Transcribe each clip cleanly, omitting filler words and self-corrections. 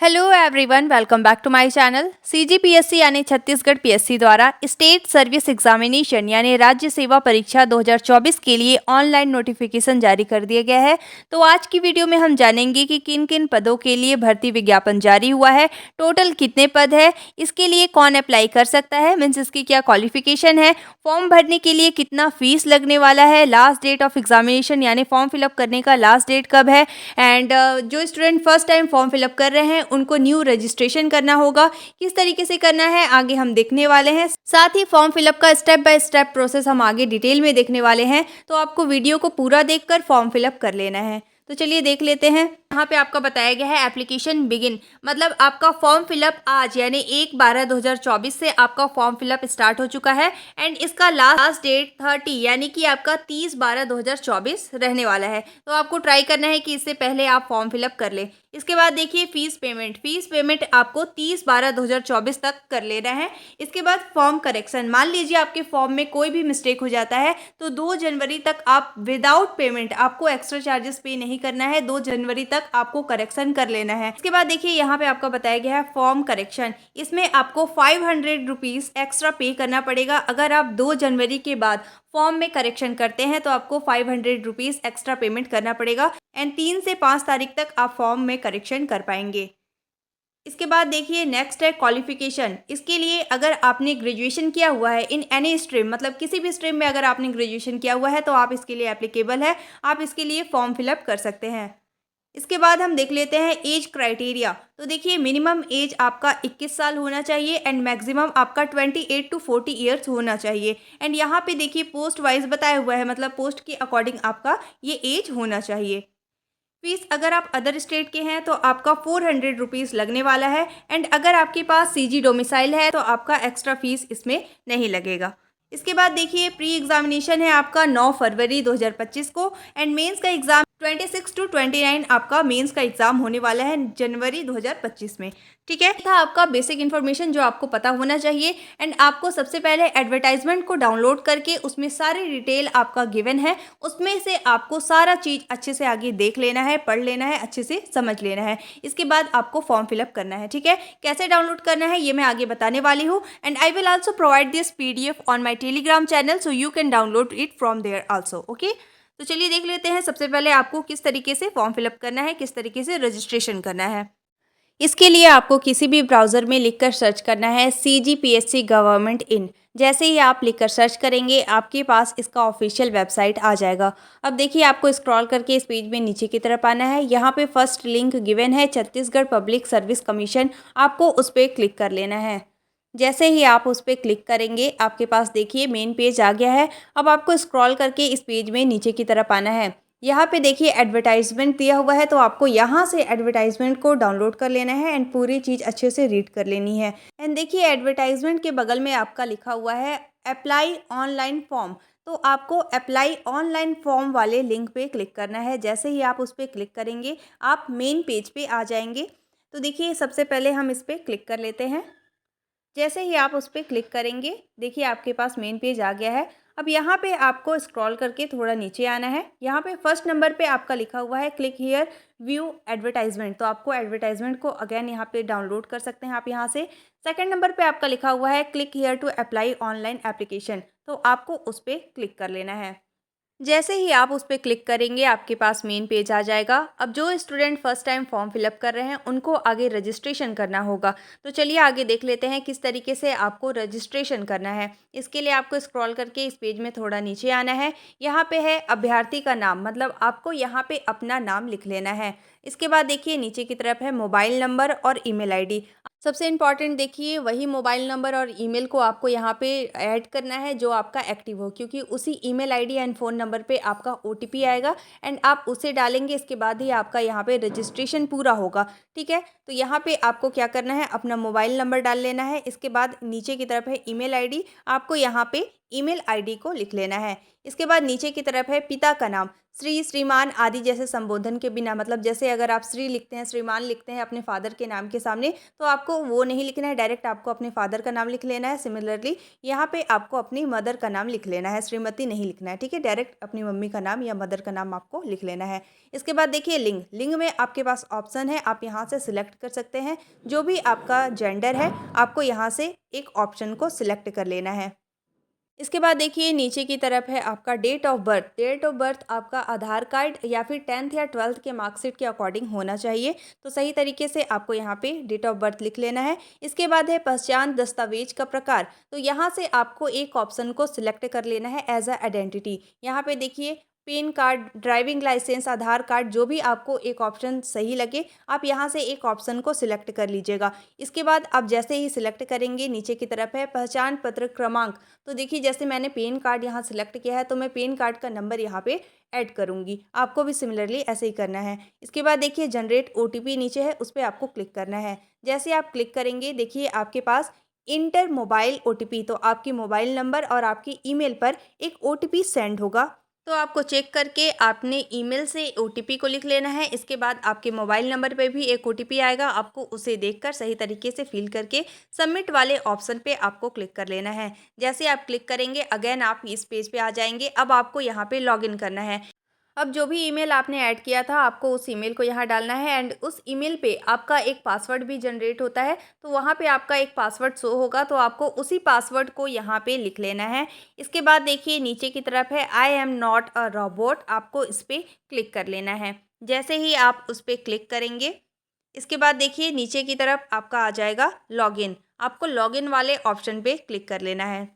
Hello everyone, welcome back to my channel. CGPSC यानी Chhattisgarh PSC द्वारा state service examination यानी राज्य सेवा परीक्षा 2024 के लिए ऑनलाइन नोटिफिकेशन जारी कर दिया गया है। तो आज की वीडियो में हम जानेंगे कि किन किन पदों के लिए भर्ती विज्ञापन जारी हुआ है, टोटल कितने पद है, इसके लिए कौन अप्लाई कर सकता है, मीन्स इसकी क्या क्वालिफिकेशन है, फॉर्म भरने के लिए कितना फीस लगने वाला है, लास्ट डेट ऑफ एग्जामिनेशन यानी फॉर्म फिलअप करने का लास्ट डेट कब है, एंड जो student first time form fill up कर रहे हैं उनको न्यू रजिस्ट्रेशन करना होगा, किस तरीके से करना है आगे हम देखने वाले हैं। साथ ही फॉर्म फिलअप का स्टेप बाय स्टेप प्रोसेस हम आगे डिटेल में देखने वाले हैं, तो आपको वीडियो को पूरा देखकर फॉर्म फिलअप कर लेना है। तो चलिए देख लेते हैं। यहाँ पे आपका बताया गया है एप्लीकेशन बिगिन, मतलब आपका फॉर्म फिलअप आज यानी 1/12/2024 से आपका फॉर्म फिलअप स्टार्ट हो चुका है एंड इसका लास्ट डेट 30 यानी कि आपका 30/12/2024 रहने वाला है। तो आपको ट्राई करना है कि इससे पहले आप फॉर्म फिलअप कर लें। इसके बाद देखिए फीस पेमेंट आपको 30/12/2024 तक कर लेना है। इसके बाद फॉर्म करेक्शन, मान लीजिए आपके फॉर्म में कोई भी मिस्टेक हो जाता है तो 2 जनवरी तक आप विदाउट पेमेंट, आपको एक्स्ट्रा चार्जेस पे नहीं करना है, 2 जनवरी तक आपको करेक्शन कर लेना है। इसके बाद देखिए यहाँ पे आपका बताया गया है फॉर्म करेक्शन, इसमें आपको 500 रुपीज़ एक्स्ट्रा पे करना पड़ेगा। अगर आप 2 जनवरी के बाद फॉर्म में करेक्शन करते हैं तो आपको 500 रुपीज़ एक्स्ट्रा पेमेंट करना पड़ेगा एंड 3 से 5 तारीख तक आप फॉर्म में करेक्शन कर पाएंगे। इसके बाद देखिए नेक्स्ट है क्वालिफिकेशन। इसके लिए अगर आपने ग्रेजुएशन किया हुआ है इन एनी स्ट्रीम, मतलब किसी भी स्ट्रीम में अगर आपने ग्रेजुएशन किया हुआ है तो आप इसके लिए एप्लीकेबल है, आप इसके लिए फॉर्म फिलअप कर सकते हैं। इसके बाद हम देख लेते हैं एज क्राइटेरिया। तो देखिए मिनिमम एज आपका 21 साल होना चाहिए एंड मैक्सिमम आपका 28 टू 40 ईयर्स होना चाहिए। एंड यहाँ पे देखिए पोस्ट वाइज बताया हुआ है, मतलब पोस्ट के अकॉर्डिंग आपका ये एज होना चाहिए। फीस अगर आप अदर स्टेट के हैं तो आपका 400 रुपीज़ लगने वाला है एंड अगर आपके पास सीजी डोमिसाइल है तो आपका एक्स्ट्रा फीस इसमें नहीं लगेगा। इसके बाद देखिए प्री एग्जामिनेशन है आपका 9 फरवरी 2025 को एंड मेंस का एग्जाम 26 टू 29 आपका मेंस का एग्जाम होने वाला है जनवरी 2025 में। ठीक है, था आपका बेसिक इन्फॉर्मेशन जो आपको पता होना चाहिए एंड आपको सबसे पहले एडवर्टाइजमेंट को डाउनलोड करके उसमें सारी डिटेल आपका गिवन है, उसमें से आपको सारा चीज़ अच्छे से आगे देख लेना है, पढ़ लेना है, अच्छे से समझ लेना है। इसके बाद आपको फॉर्म फिलअप करना है। ठीक है, कैसे डाउनलोड करना है ये मैं आगे बताने वाली हूँ and I will also provide this PDF on my Telegram channel, so you can download it from there also. Okay, तो चलिए देख लेते हैं सबसे पहले आपको किस तरीके से फॉर्म फिलअप करना है, किस तरीके से रजिस्ट्रेशन करना है। इसके लिए आपको किसी भी ब्राउज़र में लिखकर सर्च करना है CGPSC गवर्नमेंट इन। जैसे ही आप लिखकर सर्च करेंगे आपके पास इसका ऑफिशियल वेबसाइट आ जाएगा। अब देखिए आपको स्क्रॉल करके इस पेज में नीचे की तरफ आना है। यहाँ पे फर्स्ट लिंक गिवन है छत्तीसगढ़ पब्लिक सर्विस कमीशन, आपको उस पर क्लिक कर लेना है। जैसे ही आप उस पर क्लिक करेंगे आपके पास देखिए मेन पेज आ गया है। अब आपको स्क्रॉल करके इस पेज में नीचे की तरफ आना है। यहाँ पे देखिए एडवर्टाइजमेंट दिया हुआ है, तो आपको यहाँ से एडवर्टाइजमेंट को डाउनलोड कर लेना है एंड पूरी चीज़ अच्छे से रीड कर लेनी है। एंड देखिए एडवर्टाइजमेंट के बगल में आपका लिखा हुआ है अप्लाई ऑनलाइन फॉर्म, तो आपको अप्लाई ऑनलाइन फॉर्म वाले लिंक पे क्लिक करना है। जैसे ही आप उस पर क्लिक करेंगे आप मेन पेज पे आ जाएंगे। तो देखिए सबसे पहले हम इस पर क्लिक कर लेते हैं। जैसे ही आप उस पर क्लिक करेंगे देखिए आपके पास मेन पेज आ गया है। अब यहाँ पे आपको स्क्रॉल करके थोड़ा नीचे आना है। यहाँ पे फर्स्ट नंबर पे आपका लिखा हुआ है क्लिक हियर व्यू एडवर्टाइजमेंट, तो आपको एडवर्टाइजमेंट को अगेन यहाँ पे डाउनलोड कर सकते हैं आप यहाँ से। सेकंड नंबर पे आपका लिखा हुआ है click here to apply online application, तो आपको उस पर क्लिक कर लेना है। जैसे ही आप उस पर क्लिक करेंगे आपके पास मेन पेज आ जाएगा। अब जो student first time form fill up कर रहे हैं उनको आगे रजिस्ट्रेशन करना होगा। तो चलिए आगे देख लेते हैं किस तरीके से आपको रजिस्ट्रेशन करना है। इसके लिए आपको स्क्रॉल करके इस पेज में थोड़ा नीचे आना है। यहाँ पे है अभ्यर्थी का नाम, मतलब आपको यहाँ पे अपना नाम लिख लेना है। इसके बाद देखिए नीचे की तरफ है मोबाइल नंबर और ईमेल आईडी। सबसे इम्पॉर्टेंट देखिए वही मोबाइल नंबर और ईमेल को आपको यहाँ पे ऐड करना है जो आपका एक्टिव हो, क्योंकि उसी email ID and phone number पे आपका OTP आएगा एंड आप उसे डालेंगे। इसके बाद ही आपका यहाँ पे रजिस्ट्रेशन पूरा होगा। ठीक है, तो यहाँ पे आपको क्या करना है, अपना मोबाइल नंबर डाल लेना है। इसके बाद नीचे की तरफ है ईमेल आईडी, आपको यहाँ पे ईमेल आईडी को लिख लेना है। इसके बाद नीचे की तरफ है पिता का नाम, श्री, श्रीमान आदि जैसे संबोधन के बिना, मतलब जैसे अगर आप श्री लिखते हैं, श्रीमान लिखते हैं अपने फादर के नाम के सामने, तो आपको वो नहीं लिखना है, डायरेक्ट आपको अपने फादर का नाम लिख लेना है। सिमिलरली यहाँ पे आपको अपनी मदर का नाम लिख लेना है, श्रीमती नहीं लिखना है, ठीक है। डायरेक्ट अपनी मम्मी का नाम या मदर का नाम आपको लिख लेना है। इसके बाद देखिए लिंग, लिंग में आपके पास ऑप्शन है, आप यहाँ से सिलेक्ट कर सकते हैं। जो भी आपका जेंडर है, आपको यहाँ से एक ऑप्शन को सिलेक्ट कर लेना है। इसके बाद देखिए नीचे की तरफ है आपका date of birth. Date of birth आपका आधार कार्ड या फिर 10th या 12th के मार्कशीट के अकॉर्डिंग होना चाहिए, तो सही तरीके से आपको यहाँ पे डेट ऑफ बर्थ लिख लेना है। इसके बाद है पहचान दस्तावेज का प्रकार, तो यहाँ से आपको एक ऑप्शन को सिलेक्ट कर लेना है एज अ आइडेंटिटी। यहाँ पे देखिए पैन कार्ड, ड्राइविंग लाइसेंस, आधार कार्ड, जो भी आपको एक ऑप्शन सही लगे आप यहाँ से एक ऑप्शन को सिलेक्ट कर लीजिएगा। इसके बाद आप जैसे ही सिलेक्ट करेंगे नीचे की तरफ है पहचान पत्र क्रमांक, तो देखिए जैसे मैंने पैन कार्ड यहाँ सिलेक्ट किया है तो मैं पैन कार्ड का नंबर यहाँ पे ऐड करूँगी, आपको भी सिमिलरली ऐसे ही करना है। इसके बाद देखिए जनरेट ओटीपी नीचे है, उस पर आपको क्लिक करना है। जैसे आप क्लिक करेंगे देखिए आपके पास इंटर मोबाइल ओटीपी, तो आपकी मोबाइल नंबर और आपकी ईमेल पर एक ओटीपी सेंड होगा, तो आपको चेक करके आपने ईमेल से ओटीपी को लिख लेना है। इसके बाद आपके मोबाइल नंबर पे भी एक ओटीपी आएगा, आपको उसे देखकर सही तरीके से फिल करके सबमिट वाले ऑप्शन पे आपको क्लिक कर लेना है। जैसे आप क्लिक करेंगे अगेन आप इस पेज पे आ जाएंगे। अब आपको यहाँ पे लॉगिन करना है। अब जो भी ईमेल आपने ऐड किया था आपको उस ईमेल को यहाँ डालना है एंड उस ईमेल पे आपका एक पासवर्ड भी जनरेट होता है, तो वहाँ पे आपका एक पासवर्ड शो होगा, तो आपको उसी पासवर्ड को यहाँ पे लिख लेना है। इसके बाद देखिए नीचे की तरफ है I am not a robot, आपको इस पर क्लिक कर लेना है। जैसे ही आप उस पर क्लिक करेंगे इसके बाद देखिए नीचे की तरफ आपका आ जाएगा लॉगिन, आपको लॉगिन वाले ऑप्शन पे क्लिक कर लेना है।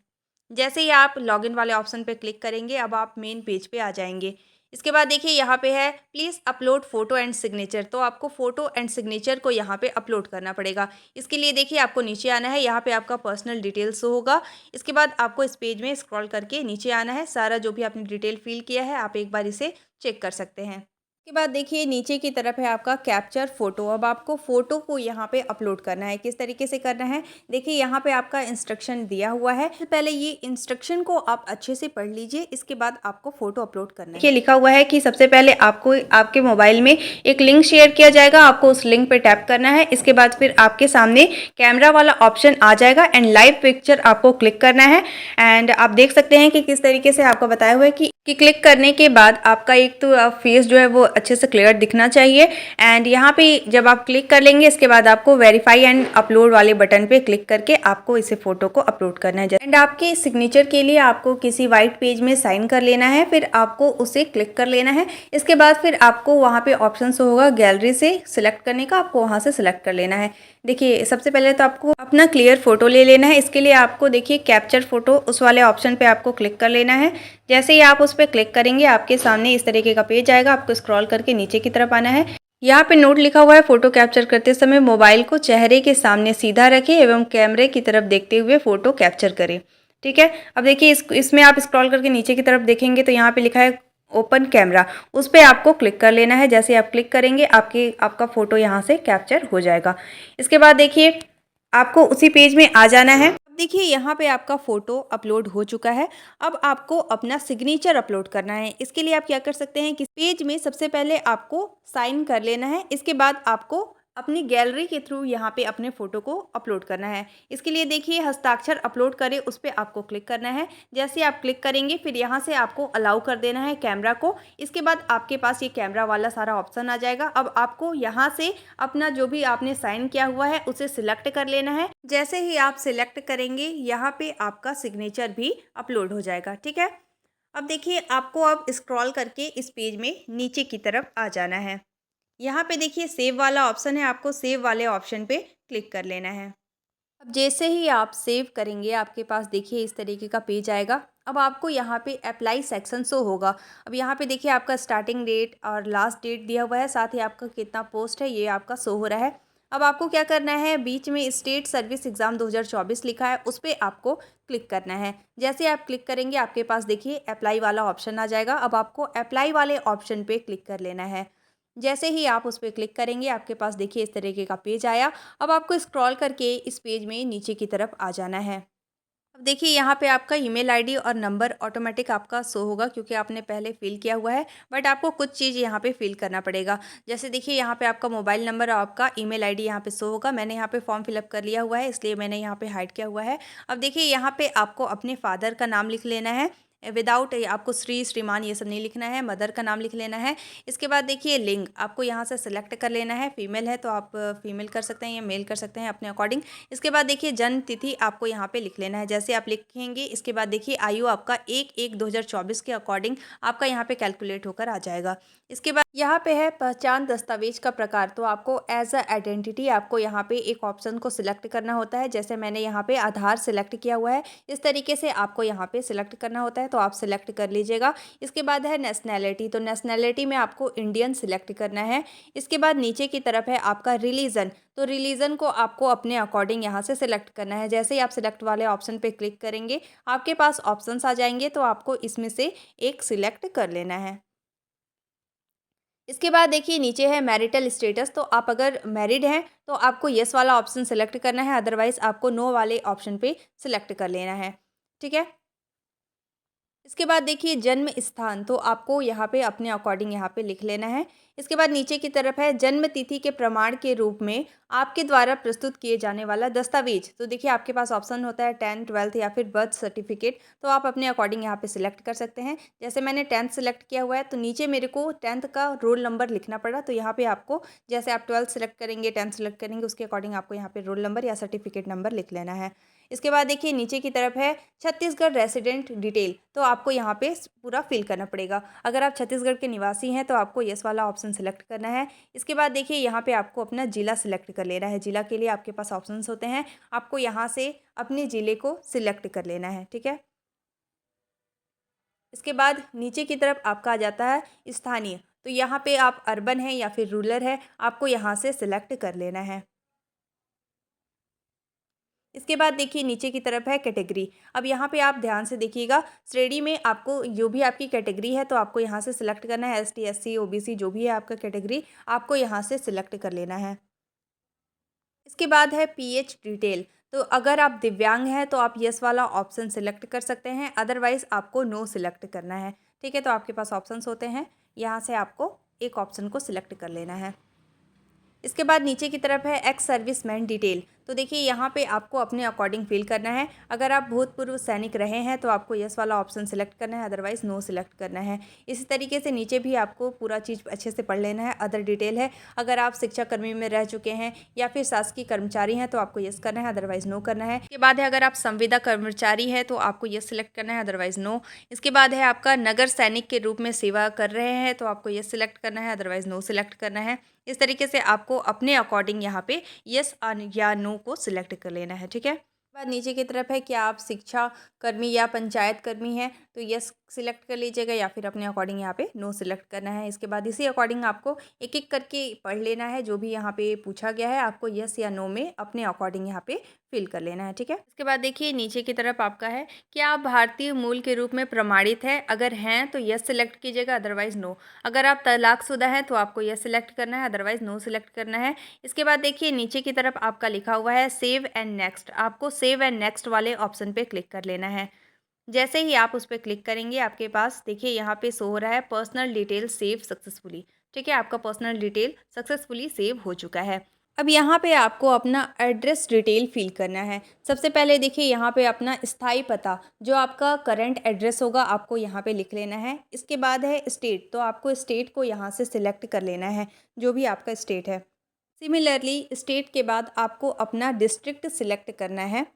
जैसे ही आप लॉगिन वाले ऑप्शन पे क्लिक करेंगे अब आप मेन पेज पे आ जाएंगे। इसके बाद देखिए यहाँ पे है please upload photo and signature, तो आपको फ़ोटो एंड सिग्नेचर को यहाँ पे अपलोड करना पड़ेगा। इसके लिए देखिए आपको नीचे आना है, यहाँ पे आपका पर्सनल डिटेल्स होगा। इसके बाद आपको इस पेज में स्क्रॉल करके नीचे आना है, सारा जो भी आपने डिटेल फिल किया है आप एक बार इसे चेक कर सकते हैं। इसके बाद देखिए नीचे की तरफ है आपका कैप्चर फ़ोटो, अब आपको फ़ोटो को यहाँ पे अपलोड करना है। किस तरीके से करना है देखिए यहाँ पे आपका इंस्ट्रक्शन दिया हुआ है, पहले ये इंस्ट्रक्शन को आप अच्छे से पढ़ लीजिए, इसके बाद आपको फ़ोटो अपलोड करना है। देखिए लिखा हुआ है कि सबसे पहले आपको आपके मोबाइल में एक लिंक शेयर किया जाएगा, आपको उस लिंक पे टैप करना है। इसके बाद फिर आपके सामने कैमरा वाला ऑप्शन आ जाएगा एंड लाइव पिक्चर आपको क्लिक करना है। एंड आप देख सकते हैं कि किस तरीके से आपको बताया हुआ है कि क्लिक करने के बाद आपका एक तो फेस जो है वो अच्छे से क्लियर दिखना चाहिए। एंड यहाँ पे जब आप क्लिक कर लेंगे इसके बाद आपको वेरीफाई एंड अपलोड वाले बटन पे क्लिक करके आपको इसे फ़ोटो को अपलोड करना है। एंड आपके सिग्नेचर के लिए आपको किसी वाइट पेज में साइन कर लेना है, फिर आपको उसे क्लिक कर लेना है। इसके बाद फिर आपको वहाँ पे ऑप्शन होगा गैलरी से सिलेक्ट करने का, आपको वहाँ से सिलेक्ट कर लेना है। देखिए सबसे पहले तो आपको अपना क्लियर फ़ोटो ले लेना है। इसके लिए आपको देखिए कैप्चर फ़ोटो उस वाले ऑप्शन पे आपको क्लिक कर लेना है। जैसे ही आप उस पर क्लिक करेंगे आपके सामने इस तरीके का पेज आएगा, आपको स्क्रॉल करके नीचे की तरफ आना है। यहाँ पे नोट लिखा हुआ है फ़ोटो कैप्चर करते समय मोबाइल को चेहरे के सामने सीधा रखें एवं कैमरे की तरफ देखते हुए फ़ोटो कैप्चर करें। ठीक है, अब देखिए इसमें आप स्क्रॉल करके नीचे की तरफ देखेंगे तो यहाँ पे लिखा है ओपन कैमरा, उस पर आपको क्लिक कर लेना है। जैसे आप क्लिक करेंगे आपका फ़ोटो यहाँ से कैप्चर हो जाएगा। इसके बाद देखिए आपको उसी पेज में आ जाना है। अब देखिए यहाँ पे आपका फ़ोटो अपलोड हो चुका है। अब आपको अपना सिग्नेचर अपलोड करना है। इसके लिए आप क्या कर सकते हैं कि पेज में सबसे पहले आपको साइन कर लेना है। इसके बाद आपको अपनी गैलरी के थ्रू यहाँ पे अपने फ़ोटो को अपलोड करना है। इसके लिए देखिए हस्ताक्षर अपलोड करें, उस पर आपको क्लिक करना है। जैसे आप क्लिक करेंगे फिर यहाँ से आपको अलाउ कर देना है कैमरा को। इसके बाद आपके पास ये कैमरा वाला सारा ऑप्शन आ जाएगा। अब आपको यहाँ से अपना जो भी आपने साइन किया हुआ है उसे सिलेक्ट कर लेना है। जैसे ही आप सिलेक्ट करेंगे यहाँ पे आपका सिग्नेचर भी अपलोड हो जाएगा। ठीक है, अब देखिए आपको अब स्क्रॉल करके इस पेज में नीचे की तरफ आ जाना है। यहाँ पे देखिए सेव वाला ऑप्शन है, आपको सेव वाले ऑप्शन पे क्लिक कर लेना है। अब जैसे ही आप सेव करेंगे आपके पास देखिए इस तरीके का पेज आएगा। अब आपको यहाँ पे अप्लाई सेक्शन शो होगा। अब यहाँ पे देखिए आपका स्टार्टिंग डेट और लास्ट डेट दिया हुआ है, साथ ही आपका कितना पोस्ट है ये आपका शो हो रहा है। अब आपको क्या करना है, बीच में स्टेट सर्विस एग्ज़ाम 2024 लिखा है, उस पर आपको क्लिक करना है। जैसे आप क्लिक करेंगे आपके पास देखिए अप्लाई वाला ऑप्शन आ जाएगा। अब आपको अप्लाई वाले ऑप्शन पे क्लिक कर लेना है। जैसे ही आप उस पर क्लिक करेंगे आपके पास देखिए इस तरीके का पेज आया। अब आपको स्क्रॉल करके इस पेज में नीचे की तरफ आ जाना है। अब अब देखिए यहाँ पे आपका ईमेल आईडी और नंबर ऑटोमेटिक आपका शो होगा क्योंकि आपने पहले फ़िल किया हुआ है, बट आपको कुछ चीज़ यहाँ पे फ़िल करना पड़ेगा। जैसे देखिए यहाँ पे आपका मोबाइल नंबर और आपका ईमेल आईडी यहाँ पे शो होगा। मैंने यहाँ पे फॉर्म फिलअप कर लिया हुआ है, इसलिए मैंने यहाँ पे हाइड किया हुआ है। अब देखिए यहाँ पे आपको अपने फादर का नाम लिख लेना है, विदाउट आपको श्री, श्रीमान ये सब नहीं लिखना है, मदर का नाम लिख लेना है। इसके बाद देखिए लिंग आपको यहाँ से सिलेक्ट कर लेना है, फीमेल है तो आप फीमेल कर सकते हैं या मेल कर सकते हैं अपने अकॉर्डिंग। इसके बाद देखिए जन्म तिथि आपको यहाँ पे लिख लेना है, जैसे आप लिखेंगे इसके बाद देखिए आयु आपका 1/1/2024 के अकॉर्डिंग आपका यहाँ पे कैलकुलेट होकर आ जाएगा। इसके बाद यहाँ पे है पहचान दस्तावेज का प्रकार, तो आपको एज अ आइडेंटिटी आपको यहाँ पे एक ऑप्शन को सिलेक्ट करना होता है। जैसे मैंने यहाँ पे आधार सिलेक्ट किया हुआ है, इस तरीके से आपको यहाँ पे सिलेक्ट करना होता है, तो आप सिलेक्ट कर लीजिएगा। इसके बाद है नेशनैलिटी, तो नेशनैलिटी में आपको इंडियन सिलेक्ट करना है। इसके बाद नीचे की तरफ है आपका रिलीजन, तो रिलीजन को आपको अपने अकॉर्डिंग यहाँ से सिलेक्ट करना है। जैसे ही आप सिलेक्ट वाले ऑप्शन पे क्लिक करेंगे आपके पास ऑप्शंस आ जाएंगे, तो आपको इसमें से एक सिलेक्ट कर लेना है। इसके बाद देखिए नीचे है मैरिटल स्टेटस, तो आप अगर मैरिड हैं तो आपको येस वाला ऑप्शन सेलेक्ट करना है, अदरवाइज आपको नो वाले ऑप्शन पे सिलेक्ट कर लेना है। ठीक है। इसके बाद देखिए जन्म स्थान, तो आपको यहाँ पे अपने अकॉर्डिंग यहाँ पे लिख लेना है। इसके बाद नीचे की तरफ है जन्म तिथि के प्रमाण के रूप में आपके द्वारा प्रस्तुत किए जाने वाला दस्तावेज, तो देखिए आपके पास ऑप्शन होता है 10th 12th या फिर बर्थ सर्टिफिकेट, तो आप अपने अकॉर्डिंग यहाँ पे सिलेक्ट कर सकते हैं। जैसे मैंने 10th सेलेक्ट किया हुआ है तो नीचे मेरे को 10th का रोल नंबर लिखना पड़ा, तो यहाँ पे आपको जैसे आप 12th सेलेक्ट करेंगे 10th सेलेक्ट करेंगे उसके अकॉर्डिंग आपको यहाँ पे रोल नंबर या सर्टिफिकेट नंबर लिख लेना है। इसके बाद देखिए नीचे की तरफ है छत्तीसगढ़ रेसिडेंट डिटेल, तो आपको यहाँ पे पूरा फिल करना पड़ेगा। अगर आप छत्तीसगढ़ के निवासी हैं तो आपको यस वाला ऑप्शन सेलेक्ट करना है। इसके बाद देखिए यहाँ पे आपको अपना ज़िला सिलेक्ट कर लेना है। ज़िला के लिए आपके पास ऑप्शंस होते हैं, आपको यहाँ से अपने ज़िले को सिलेक्ट कर लेना है। ठीक है। इसके बाद नीचे की तरफ आपका आ जाता है स्थानीय, तो यहाँ पे आप अर्बन है या फिर रूरल है, आपको यहाँ से सिलेक्ट कर लेना है। इसके बाद देखिए नीचे की तरफ है कैटेगरी, अब यहाँ पे आप ध्यान से देखिएगा, श्रेणी में आपको जो भी आपकी कैटेगरी है तो आपको यहाँ से सिलेक्ट करना है। एसटी, एससी, ओबीसी जो भी है आपका कैटेगरी आपको यहाँ से सिलेक्ट कर लेना है। इसके बाद है पीएच डिटेल, तो अगर आप दिव्यांग हैं तो आप यस वाला ऑप्शन सिलेक्ट कर सकते हैं, अदरवाइज़ आपको नो सिलेक्ट करना है। ठीक है, तो आपके पास ऑप्शंस होते हैं, यहाँ से आपको एक ऑप्शन को सिलेक्ट कर लेना है। इसके बाद नीचे की तरफ है एक्स सर्विसमैन डिटेल, तो देखिए यहाँ पे आपको अपने अकॉर्डिंग फिल करना है। अगर आप भूतपूर्व सैनिक रहे हैं तो आपको यस वाला ऑप्शन सेलेक्ट करना है, अदरवाइज़ नो सिलेक्ट करना है। इसी तरीके से नीचे भी आपको पूरा चीज़ अच्छे से पढ़ लेना है। अदर डिटेल है, अगर आप शिक्षा कर्मी में रह चुके हैं या फिर शासकीय कर्मचारी हैं तो आपको यस करना है, अदरवाइज़ नो करना है। इसके बाद है अगर आप संविदा कर्मचारी है तो आपको यस सिलेक्ट करना है, अदरवाइज़ नो। इसके बाद है आपका नगर सैनिक के रूप में सेवा कर रहे हैं तो आपको यस सिलेक्ट करना है, अदरवाइज़ नो सिलेक्ट करना है। इस तरीके से आपको अपने अकॉर्डिंग यहाँ पे यस या नो को सिलेक्ट कर लेना है। ठीक है। बाद नीचे की तरफ है क्या आप शिक्षा कर्मी या पंचायत कर्मी हैं, तो यस सिलेक्ट कर लीजिएगा या फिर अपने अकॉर्डिंग यहाँ पे नो सिलेक्ट करना है। इसके बाद इसी अकॉर्डिंग आपको एक एक करके पढ़ लेना है, जो भी यहाँ पे पूछा गया है आपको यस या नो में अपने अकॉर्डिंग यहाँ पे फिल कर लेना है। ठीक है। इसके बाद देखिए नीचे की तरफ आपका है क्या आप भारतीय मूल के रूप में प्रमाणित है, अगर हैं तो यस सिलेक्ट कीजिएगा, अदरवाइज नो। अगर आप तलाकशुदा हैं तो आपको यस सिलेक्ट करना है, अदरवाइज नो सिलेक्ट करना है। इसके बाद देखिए नीचे की तरफ आपका लिखा हुआ है सेव एंड नेक्स्ट, आपको सेव एंड नेक्स्ट वाले ऑप्शन पे क्लिक कर लेना है। जैसे ही आप उस पर क्लिक करेंगे आपके पास देखिए यहाँ पे शो हो रहा है पर्सनल डिटेल सेव सक्सेसफुली। ठीक है, आपका पर्सनल डिटेल सक्सेसफुली सेव हो चुका है। अब यहाँ पे आपको अपना एड्रेस डिटेल फिल करना है। सबसे पहले देखिए यहाँ पे अपना स्थायी पता, जो आपका करंट एड्रेस होगा आपको यहाँ पे लिख लेना है। इसके बाद है स्टेट, तो आपको स्टेट को यहाँ से सिलेक्ट कर लेना है, जो भी आपका स्टेट है। सिमिलरली स्टेट के बाद आपको अपना डिस्ट्रिक्ट सिलेक्ट करना है,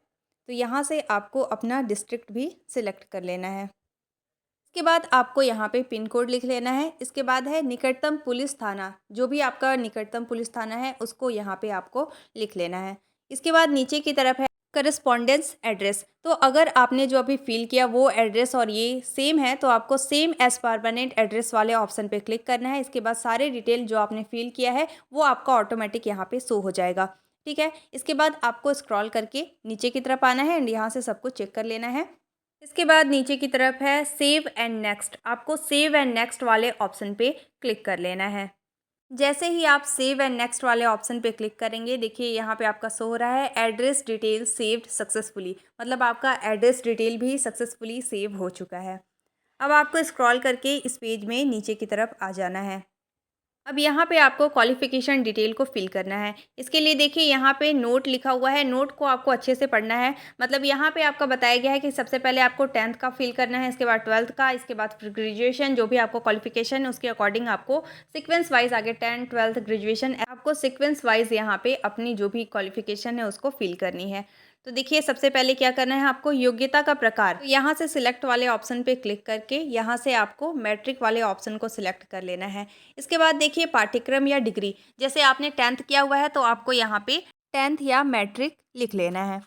तो यहाँ से आपको अपना डिस्ट्रिक्ट भी सिलेक्ट कर लेना है। इसके बाद आपको यहाँ पे पिन कोड लिख लेना है। इसके बाद है निकटतम पुलिस थाना, जो भी आपका निकटतम पुलिस थाना है उसको यहाँ पे आपको लिख लेना है। इसके बाद नीचे की तरफ है करस्पॉन्डेंस एड्रेस, तो अगर आपने जो अभी फिल किया वो एड्रेस और ये सेम है तो आपको सेम एज परमानेंट एड्रेस वाले ऑप्शन पे क्लिक करना है। इसके बाद सारे डिटेल जो आपने फिल किया है वो आपका ऑटोमेटिक यहाँ पे शो हो जाएगा। ठीक है। इसके बाद आपको स्क्रॉल करके नीचे की तरफ आना है एंड यहाँ से सब कुछ चेक कर लेना है। इसके बाद नीचे की तरफ है सेव एंड नेक्स्ट, आपको सेव एंड नेक्स्ट वाले ऑप्शन पे क्लिक कर लेना है। जैसे ही आप सेव एंड नेक्स्ट वाले ऑप्शन पे क्लिक करेंगे, देखिए यहाँ पे आपका शो हो रहा है एड्रेस डिटेल सेव्ड सक्सेसफुली, मतलब आपका एड्रेस डिटेल भी सक्सेसफुली सेव हो चुका है। अब आपको स्क्रॉल करके इस पेज में नीचे की तरफ आ जाना है। अब यहाँ पे आपको क्वालिफ़िकेशन डिटेल को फिल करना है। इसके लिए देखिए यहाँ पे नोट लिखा हुआ है, नोट को आपको अच्छे से पढ़ना है। मतलब यहाँ पे आपका बताया गया है कि सबसे पहले आपको 10th का फिल करना है, इसके बाद 12th का, इसके बाद फिर ग्रेजुएशन, जो भी आपको क्वालिफ़िकेशन है उसके अकॉर्डिंग आपको सीक्वेंस वाइज़ आगे 10th, 12th, ग्रेजुएशन आपको सीक्वेंस वाइज़ यहाँ पे अपनी जो भी क्वालिफ़िकेशन है उसको फिल करनी है। तो देखिए सबसे पहले क्या करना है आपको, योग्यता का प्रकार, तो यहाँ से सिलेक्ट वाले ऑप्शन पे क्लिक करके यहाँ से आपको मैट्रिक वाले ऑप्शन को सिलेक्ट कर लेना है। इसके बाद देखिए पाठ्यक्रम या डिग्री, जैसे आपने 10th किया हुआ है तो आपको यहाँ पे 10th या मैट्रिक लिख लेना है।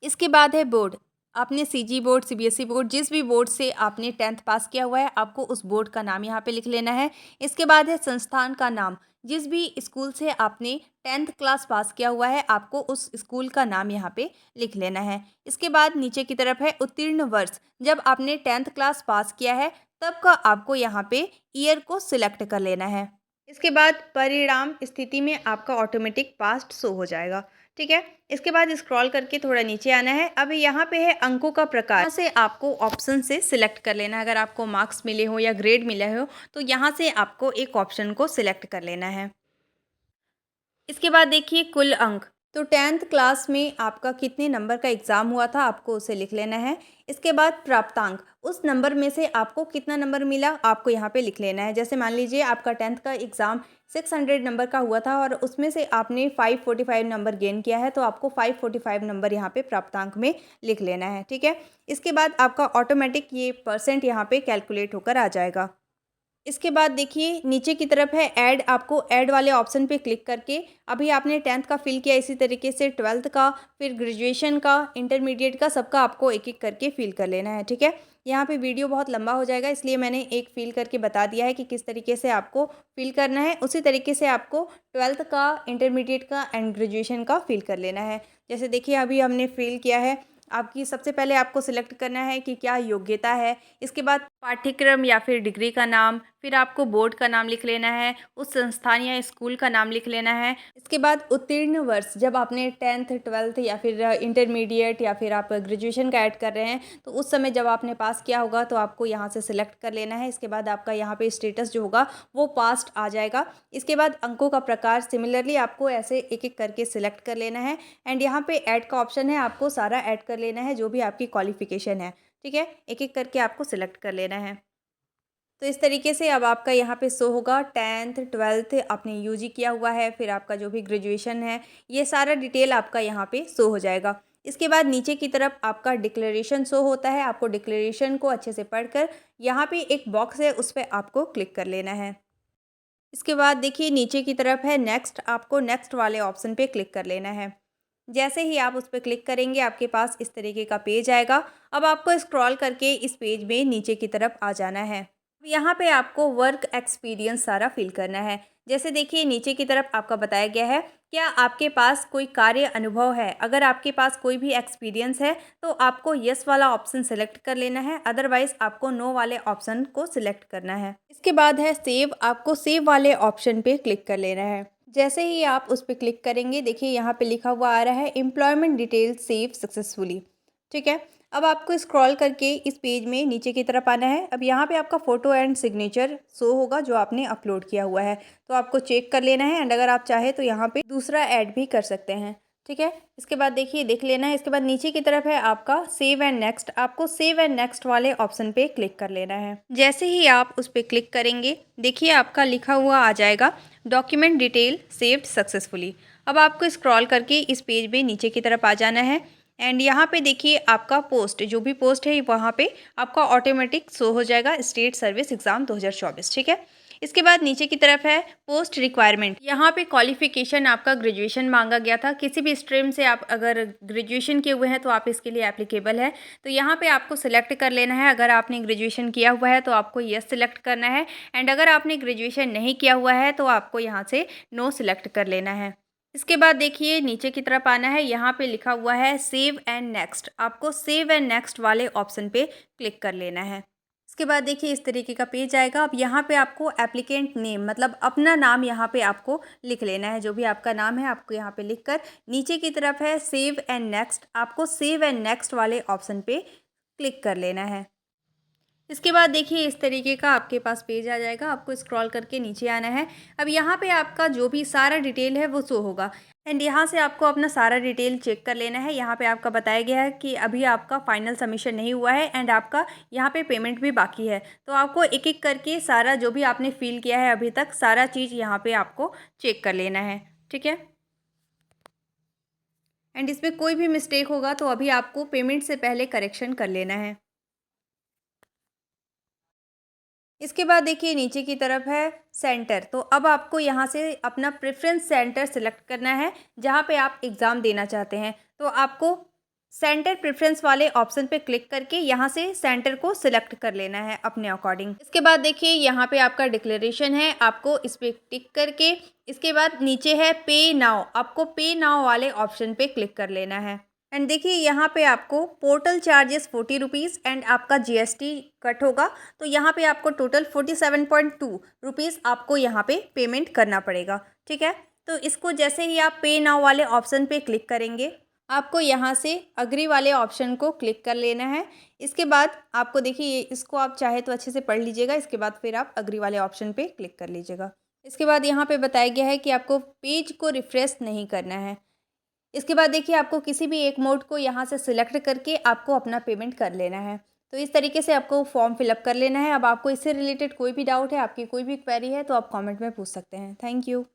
इसके बाद है बोर्ड, आपने सीजी बोर्ड, सीबीएसई बोर्ड, जिस भी बोर्ड से आपने 10th पास किया हुआ है आपको उस बोर्ड का नाम यहाँ पे लिख लेना है। इसके बाद है संस्थान का नाम, जिस भी स्कूल से आपने 10th क्लास पास किया हुआ है आपको उस स्कूल का नाम यहाँ पे लिख लेना है। इसके बाद नीचे की तरफ है उत्तीर्ण वर्ष, जब आपने 10th क्लास पास किया है तब का आपको यहाँ पे ईयर को सिलेक्ट कर लेना है। इसके बाद परिणाम स्थिति में आपका ऑटोमेटिक पास्ट शो हो जाएगा, ठीक है। इसके बाद स्क्रॉल करके थोड़ा नीचे आना है। अब यहाँ पे है अंकों का प्रकार, यहाँ से आपको ऑप्शन से सिलेक्ट कर लेना है। अगर आपको मार्क्स मिले हो या ग्रेड मिला हो तो यहाँ से आपको एक ऑप्शन को सिलेक्ट कर लेना है। इसके बाद देखिए कुल अंक, तो 10th क्लास में आपका कितने नंबर का एग्ज़ाम हुआ था आपको उसे लिख लेना है। इसके बाद प्राप्तांक, उस नंबर में से आपको कितना नंबर मिला आपको यहाँ पे लिख लेना है। जैसे मान लीजिए आपका 10th का एग्ज़ाम 600 नंबर का हुआ था और उसमें से आपने 545 नंबर गेन किया है तो आपको 545 नंबर यहाँ पे प्राप्तांक में लिख लेना है, ठीक है। इसके बाद आपका ऑटोमेटिक ये परसेंट यहाँ पे कैलकुलेट होकर आ जाएगा। इसके बाद देखिए नीचे की तरफ है ऐड, आपको ऐड वाले ऑप्शन पे क्लिक करके अभी आपने 10th का फिल किया, इसी तरीके से 12th का, फिर ग्रेजुएशन का, इंटरमीडिएट का, सबका आपको एक एक करके फिल कर लेना है, ठीक है। यहाँ पे वीडियो बहुत लंबा हो जाएगा इसलिए मैंने एक फिल करके बता दिया है कि किस तरीके से आपको फिल करना है। उसी तरीके से आपको 12th का, इंटरमीडिएट का एंड ग्रेजुएशन का फिल कर लेना है। जैसे देखिए अभी हमने फिल किया है, आपकी सबसे पहले आपको सिलेक्ट करना है कि क्या योग्यता है। इसके बाद पाठ्यक्रम या फिर डिग्री का नाम, फिर आपको बोर्ड का नाम लिख लेना है, उस संस्थान या स्कूल का नाम लिख लेना है। इसके बाद उत्तीर्ण वर्ष, जब आपने 10th, 12th या फिर इंटरमीडिएट या फिर आप ग्रेजुएशन का ऐड कर रहे हैं तो उस समय जब आपने पास किया होगा तो आपको यहाँ से सिलेक्ट कर लेना है। इसके बाद आपका यहाँ पे स्टेटस जो होगा वो पास्ट आ जाएगा। इसके बाद अंकों का प्रकार, सिमिलरली आपको ऐसे एक एक करके सिलेक्ट कर लेना है एंड यहाँ पे ऐड का ऑप्शन है, आपको सारा ऐड कर लेना है जो भी आपकी क्वालिफिकेशन है, ठीक है। एक एक करके आपको सिलेक्ट कर लेना है। तो इस तरीके से अब आपका यहाँ पे शो होगा 10th, 12th आपने यूजी किया हुआ है, फिर आपका जो भी ग्रेजुएशन है ये सारा डिटेल आपका यहाँ पे शो हो जाएगा। इसके बाद नीचे की तरफ आपका डिक्लेरेशन शो होता है, आपको डिक्लेरेशन को अच्छे से पढ़कर यहाँ पे एक बॉक्स है उस पर आपको क्लिक कर लेना है। इसके बाद देखिए नीचे की तरफ है नेक्स्ट, आपको नेक्स्ट वाले ऑप्शन पे क्लिक कर लेना है। जैसे ही आप उस पर क्लिक करेंगे आपके पास इस तरीके का पेज आएगा। अब आपको स्क्रॉल करके इस पेज में नीचे की तरफ आ जाना है। अब यहाँ पे आपको वर्क एक्सपीरियंस सारा फिल करना है। जैसे देखिए नीचे की तरफ आपका बताया गया है, क्या आपके पास कोई कार्य अनुभव है। अगर आपके पास कोई भी एक्सपीरियंस है तो आपको यस वाला ऑप्शन सेलेक्ट कर लेना है, अदरवाइज आपको नो वाले ऑप्शन को सिलेक्ट करना है। इसके बाद है सेव, आपको सेव वाले ऑप्शन पे क्लिक कर लेना है। जैसे ही आप उस पर क्लिक करेंगे देखिए यहाँ पे लिखा हुआ आ रहा है एम्प्लॉयमेंट डिटेल सेव सक्सेसफुली, ठीक है। अब आपको स्क्रॉल करके इस पेज में नीचे की तरफ आना है। अब यहाँ पे आपका फ़ोटो एंड सिग्नेचर शो होगा जो आपने अपलोड किया हुआ है, तो आपको चेक कर लेना है एंड अगर आप चाहे तो यहाँ पे दूसरा ऐड भी कर सकते हैं, ठीक है। इसके बाद देखिए देख लेना है। इसके बाद नीचे की तरफ है आपका सेव एंड नेक्स्ट, आपको सेव एंड नेक्स्ट वाले ऑप्शन पे क्लिक कर लेना है। जैसे ही आप उस पर क्लिक करेंगे देखिए आपका लिखा हुआ आ जाएगा डॉक्यूमेंट डिटेल सेव्ड सक्सेसफुली। अब आपको स्क्रॉल करके इस पेज पे नीचे की तरफ आ जाना है एंड यहाँ पे देखिए आपका पोस्ट, जो भी पोस्ट है वहाँ पे आपका ऑटोमेटिक शो हो जाएगा स्टेट सर्विस एग्ज़ाम 2024, ठीक है। इसके बाद नीचे की तरफ है पोस्ट रिक्वायरमेंट, यहाँ पे क्वालिफिकेशन आपका ग्रेजुएशन मांगा गया था। किसी भी स्ट्रीम से आप अगर ग्रेजुएशन किए हुए हैं तो आप इसके लिए एप्लीकेबल है, तो यहाँ पे आपको सिलेक्ट कर लेना है। अगर आपने ग्रेजुएशन किया हुआ है तो आपको यस सिलेक्ट करना है एंड अगर आपने ग्रेजुएशन नहीं किया हुआ है तो आपको यहाँ से नो सिलेक्ट कर लेना है। इसके बाद देखिए नीचे की तरफ आना है, यहाँ पे लिखा हुआ है सेव एंड नेक्स्ट, आपको सेव एंड नेक्स्ट वाले ऑप्शन पे क्लिक कर लेना है। इसके बाद देखिए इस तरीके का पेज आएगा। अब यहाँ पे आपको एप्लीकेंट नेम मतलब अपना नाम यहाँ पे आपको लिख लेना है। जो भी आपका नाम है आपको यहाँ पे लिखकर नीचे की तरफ है सेव एंड नेक्स्ट, आपको सेव एंड नेक्स्ट वाले ऑप्शन पे क्लिक कर लेना है। इसके बाद देखिए इस तरीके का आपके पास पेज आ जाएगा। आपको स्क्रॉल करके नीचे आना है। अब यहाँ पे आपका जो भी सारा डिटेल है वो शो होगा एंड यहाँ से आपको अपना सारा डिटेल चेक कर लेना है। यहाँ पे आपका बताया गया है कि अभी आपका फाइनल सबमिशन नहीं हुआ है एंड आपका यहाँ पे पेमेंट भी बाकी है। तो आपको एक एक करके सारा जो भी आपने फिल किया है अभी तक सारा चीज़ यहाँ पे आपको चेक कर लेना है, ठीक है। एंड इसमें कोई भी मिस्टेक होगा तो अभी आपको पेमेंट से पहले करेक्शन कर लेना है। इसके बाद देखिए नीचे की तरफ है सेंटर। तो अब आपको यहाँ से अपना प्रेफरेंस सेंटर सिलेक्ट करना है जहाँ पे आप एग्ज़ाम देना चाहते हैं। तो आपको सेंटर प्रेफरेंस वाले ऑप्शन पे क्लिक करके यहाँ से सेंटर को सिलेक्ट कर लेना है अपने अकॉर्डिंग। इसके बाद देखिए यहाँ पे आपका डिक्लेरेशन है, आपको इस पर टिक करके इसके बाद नीचे है पे नाउ, आपको पे नाउ वाले ऑप्शन पे क्लिक कर लेना है। एंड देखिए यहाँ पे आपको पोर्टल चार्जेस 40 रुपीज़ एंड आपका जीएसटी कट होगा। तो यहाँ पे आपको टोटल 47.2 रुपीज़ आपको यहाँ पे पेमेंट करना पड़ेगा, ठीक है। तो इसको जैसे ही आप पे नाउ वाले ऑप्शन पे क्लिक करेंगे आपको यहाँ से अग्री वाले ऑप्शन को क्लिक कर लेना है। इसके बाद आपको देखिए इसको आप चाहे तो अच्छे से पढ़ लीजिएगा। इसके बाद फिर आप अग्री वाले ऑप्शन पे क्लिक कर लीजिएगा। इसके बाद यहाँ पे बताया गया है कि आपको पेज को रिफ्रेश नहीं करना है। इसके बाद देखिए आपको किसी भी एक मोड को यहाँ से सिलेक्ट करके आपको अपना पेमेंट कर लेना है। तो इस तरीके से आपको फॉर्म फिलअप कर लेना है। अब आपको इससे रिलेटेड कोई भी डाउट है, आपकी कोई भी क्वेरी है तो आप कमेंट में पूछ सकते हैं। Thank you.